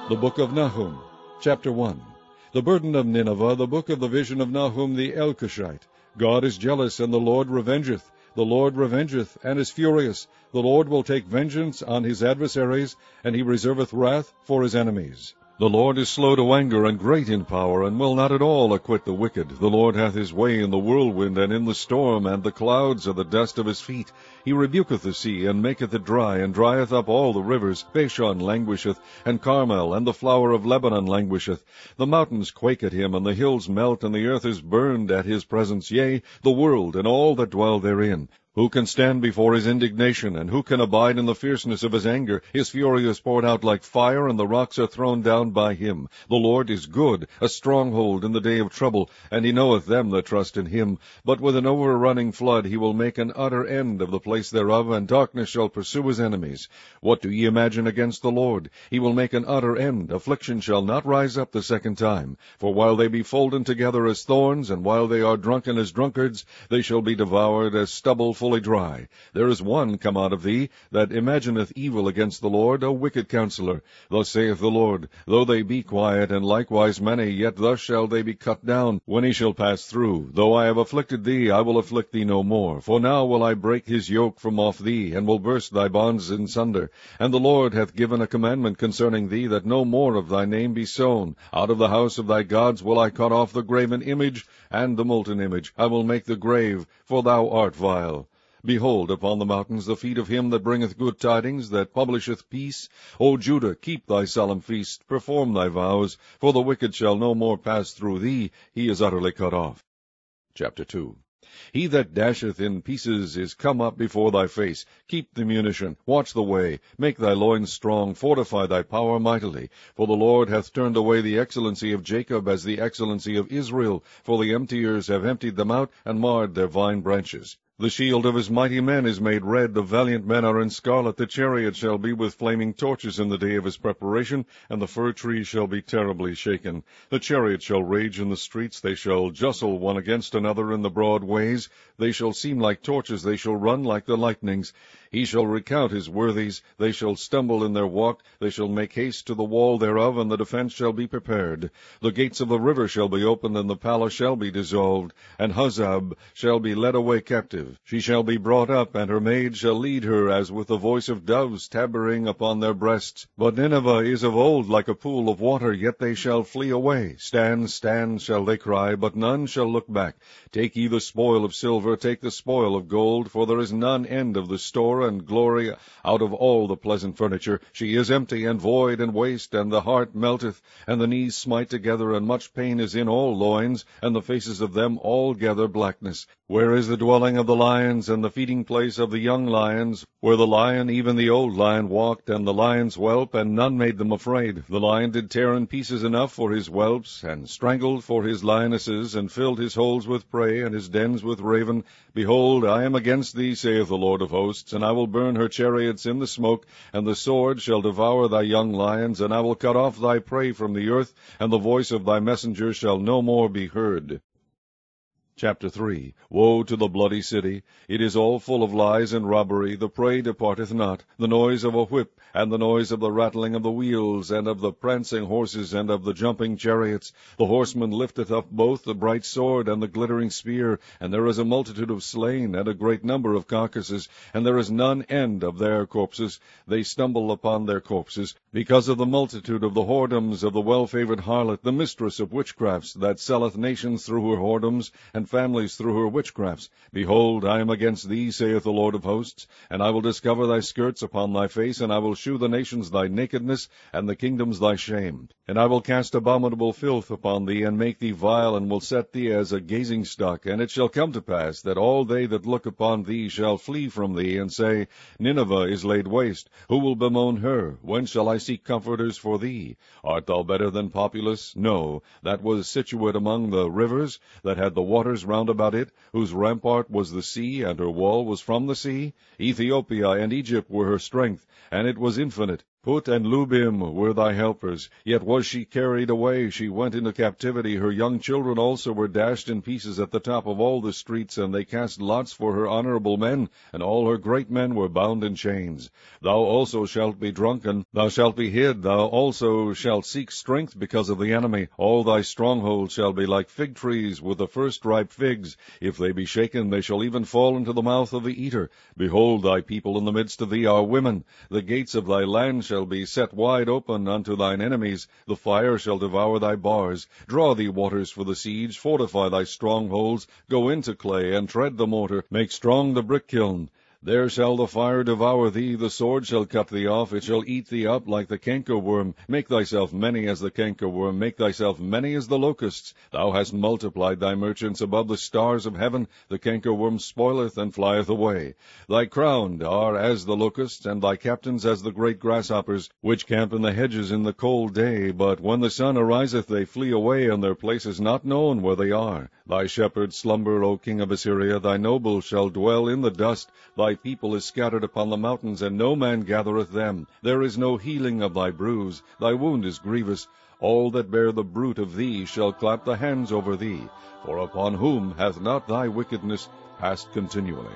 The Book of Nahum, Chapter 1. The burden of Nineveh, the book of the vision of Nahum the Elkoshite. God is jealous, and the Lord revengeth. The Lord revengeth, and is furious. The Lord will take vengeance on his adversaries, and he reserveth wrath for his enemies. The Lord is slow to anger, and great in power, and will not at all acquit the wicked. The Lord hath his way in the whirlwind, and in the storm, and the clouds are the dust of his feet. He rebuketh the sea, and maketh it dry, and drieth up all the rivers. Bashan languisheth, and Carmel, and the flower of Lebanon languisheth. The mountains quake at him, and the hills melt, and the earth is burned at his presence, yea, the world, and all that dwell therein. Who can stand before his indignation, and who can abide in the fierceness of his anger? His fury is poured out like fire, and the rocks are thrown down by him. The Lord is good, a stronghold in the day of trouble, and he knoweth them that trust in him. But with an overrunning flood he will make an utter end of the place thereof, and darkness shall pursue his enemies. What do ye imagine against the Lord? He will make an utter end. Affliction shall not rise up the second time. For while they be folden together as thorns, and while they are drunken as drunkards, they shall be devoured as stubble fully dry. There is one come out of thee that imagineth evil against the Lord, a wicked counselor. Thus saith the Lord, though they be quiet, and likewise many, yet thus shall they be cut down, when he shall pass through. Though I have afflicted thee, I will afflict thee no more. For now will I break his yoke from off thee, and will burst thy bonds in sunder. And the Lord hath given a commandment concerning thee, that no more of thy name be sown. Out of the house of thy gods will I cut off the graven image, and the molten image. I will make the grave, for thou art vile. Behold, upon the mountains the feet of him that bringeth good tidings, that publisheth peace. O Judah, keep thy solemn feast, perform thy vows, for the wicked shall no more pass through thee, he is utterly cut off. Chapter 2. He that dasheth in pieces is come up before thy face. Keep the munition, watch the way, make thy loins strong, fortify thy power mightily. For the Lord hath turned away the excellency of Jacob as the excellency of Israel, for the emptiers have emptied them out, and marred their vine branches. The shield of his mighty men is made red, the valiant men are in scarlet. The chariot shall be with flaming torches in the day of his preparation, and the fir tree shall be terribly shaken. The chariot shall rage in the streets, they shall justle one against another in the broad ways. They shall seem like torches, they shall run like the lightnings. He shall recount his worthies, they shall stumble in their walk, they shall make haste to the wall thereof, and the defense shall be prepared. The gates of the river shall be opened, and the palace shall be dissolved, and Huzzab shall be led away captive. She shall be brought up, and her maids shall lead her, as with the voice of doves tabering upon their breasts. But Nineveh is of old like a pool of water, yet they shall flee away. Stand, stand, shall they cry, but none shall look back. Take ye the spoil of silver, take the spoil of gold, for there is none end of the store and glory out of all the pleasant furniture. She is empty and void and waste, and the heart melteth, and the knees smite together, and much pain is in all loins, and the faces of them all gather blackness. Where is the dwelling of the lions, and the feeding place of the young lions, where the lion, even the old lion, walked, and the lions whelp, and none made them afraid? The lion did tear in pieces enough for his whelps, and strangled for his lionesses, and filled his holes with prey, and his dens with raven. Behold, I am against thee, saith the Lord of hosts, and I will burn her chariots in the smoke, and the sword shall devour thy young lions, and I will cut off thy prey from the earth, and the voice of thy messengers shall no more be heard. Chapter 3. Woe to the bloody city! It is all full of lies and robbery. The prey departeth not. The noise of a whip, and the noise of the rattling of the wheels, and of the prancing horses, and of the jumping chariots. The horseman lifteth up both the bright sword and the glittering spear, and there is a multitude of slain, and a great number of carcasses, and there is none end of their corpses. They stumble upon their corpses, because of the multitude of the whoredoms of the well-favored harlot, the mistress of witchcrafts, that selleth nations through her whoredoms, and families through her witchcrafts. Behold, I am against thee, saith the Lord of hosts, and I will discover thy skirts upon thy face, and I will shew the nations thy nakedness, and the kingdoms thy shame. And I will cast abominable filth upon thee, and make thee vile, and will set thee as a gazing stock. And it shall come to pass, that all they that look upon thee shall flee from thee, and say, Nineveh is laid waste. Who will bemoan her? When shall I seek comforters for thee? Art thou better than Populus? No, that was situate among the rivers, that had the waters round about it, whose rampart was the sea, and her wall was from the sea. Ethiopia and Egypt were her strength, and it was infinite. Put and Lubim were thy helpers, yet was she carried away, she went into captivity. Her young children also were dashed in pieces at the top of all the streets, and they cast lots for her honorable men, and all her great men were bound in chains. Thou also shalt be drunken, thou shalt be hid, thou also shalt seek strength because of the enemy. All thy strongholds shall be like fig trees with the first ripe figs. If they be shaken, they shall even fall into the mouth of the eater. Behold, thy people in the midst of thee are women. The gates of thy land shall be set wide open unto thine enemies. The fire shall devour thy bars. Draw thee waters for the siege. Fortify thy strongholds. Go into clay, and tread the mortar. Make strong the brick kiln. There shall the fire devour thee, the sword shall cut thee off, it shall eat thee up like the cankerworm. Make thyself many as the cankerworm, make thyself many as the locusts. Thou hast multiplied thy merchants above the stars of heaven, the cankerworm spoileth and flieth away. Thy crowned are as the locusts, and thy captains as the great grasshoppers, which camp in the hedges in the cold day, but when the sun ariseth they flee away, and their place is not known where they are. Thy shepherds slumber, O king of Assyria, thy nobles shall dwell in the dust. Thy people is scattered upon the mountains, and no man gathereth them. There is no healing of thy bruise, thy wound is grievous. All that bear the bruit of thee shall clap the hands over thee. For upon whom hath not thy wickedness passed continually?